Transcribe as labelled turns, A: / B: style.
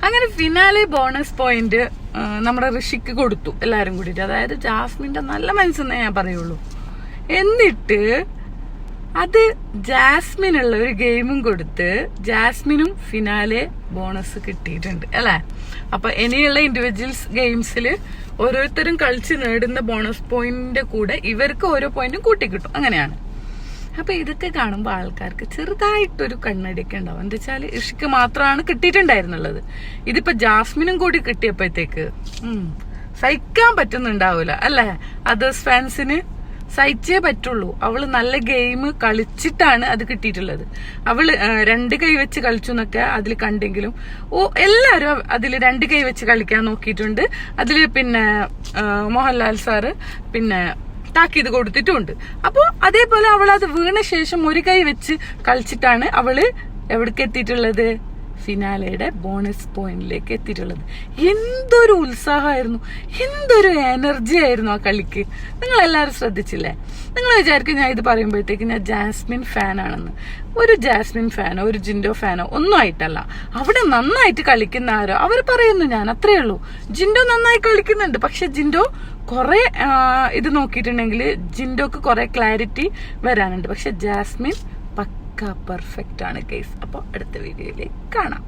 A: അങ്ങനെ finale bonus point നമ്മുടെ ഋഷിക്ക് കൊടുത്തു എല്ലാരും കൂടിയിട്ട്. അതായത് ജാസ്മിന്റെ നല്ല മനസ്സെന്നേ ഞാൻ പറയുള്ളൂ. എന്നിട്ട് അത് ജാസ്മിനുള്ള ഒരു ഗെയിമും കൊടുത്ത് ജാസ്മിനും ഫിനാലെ ബോണസ് കിട്ടിയിട്ടുണ്ട് അല്ലെ. അപ്പൊ ഇനിയുള്ള ഇൻഡിവിജ്വൽസ് ഗെയിംസിൽ ഓരോരുത്തരും കളിച്ച് നേടുന്ന ബോണസ് പോയിന്റിന്റെ കൂടെ ഇവർക്ക് ഓരോ പോയിന്റും കൂട്ടിക്കിട്ടും. അങ്ങനെയാണ്. അപ്പൊ ഇതൊക്കെ കാണുമ്പോൾ ആൾക്കാർക്ക് ചെറുതായിട്ടൊരു കണ്ണടിയൊക്കെ ഉണ്ടാവും. എന്താ വെച്ചാൽ ഋഷിക്ക് മാത്രമാണ് കിട്ടിയിട്ടുണ്ടായിരുന്നുള്ളത്. ഇതിപ്പോ ജാസ്മിനും കൂടി കിട്ടിയപ്പോഴത്തേക്ക് സഹിക്കാൻ പറ്റുന്നുണ്ടാവൂല അല്ലെ. അതേഴ്സ് ഫാൻസിന് സഹിച്ചേ പറ്റുള്ളൂ. അവള് നല്ല ഗെയിം കളിച്ചിട്ടാണ് അത് കിട്ടിയിട്ടുള്ളത്. അവള് 2 കൈ വെച്ച് കളിച്ചു എന്നൊക്കെ അതിൽ കണ്ടെങ്കിലും എല്ലാരും അതിൽ 2 കൈ വെച്ച് കളിക്കാൻ നോക്കിയിട്ടുണ്ട്. അതില് പിന്നെ മോഹൻലാൽ സാറ് പിന്നെ താക്കീത് കൊടുത്തിട്ടുമുണ്ട്. അപ്പൊ അതേപോലെ അവൾ അത് വീണ ശേഷം 1 കൈ വെച്ച് കളിച്ചിട്ടാണ് അവള് എവിടേക്ക് എത്തിയിട്ടുള്ളത്, ഫിനാലയുടെ ബോണസ് പോയിന്റിലേക്ക് എത്തിയിട്ടുള്ളത്. എന്തൊരു ഉത്സാഹമായിരുന്നു, എന്തൊരു എനർജി ആയിരുന്നു ആ കളിക്ക്. നിങ്ങൾ എല്ലാവരും ശ്രദ്ധിച്ചില്ലേ? നിങ്ങൾ വിചാരിക്കും ഞാൻ ഇത് പറയുമ്പോഴത്തേക്ക് ഞാൻ ജാസ്മിൻ ഫാനാണെന്ന്. ഒരു ജാസ്മിൻ ഫാനോ ഒരു ജിൻഡോ ഫാനോ ഒന്നും ആയിട്ടല്ല. അവിടെ നന്നായിട്ട് കളിക്കുന്ന ആരോ അവർ പറയുന്നു, ഞാൻ അത്രേ ഉള്ളൂ. ജിൻഡോ നന്നായി കളിക്കുന്നുണ്ട്. പക്ഷെ ജിൻഡോ കുറെ ഇത് നോക്കിയിട്ടുണ്ടെങ്കിൽ ജിൻഡോക്ക് കുറെ ക്ലാരിറ്റി വരാനുണ്ട്. പക്ഷെ ജാസ്മിൻ പക്ക പെർഫെക്റ്റ് ആണ് കേസ്. അപ്പോൾ അടുത്ത വീഡിയോയിലേക്ക് കാണാം.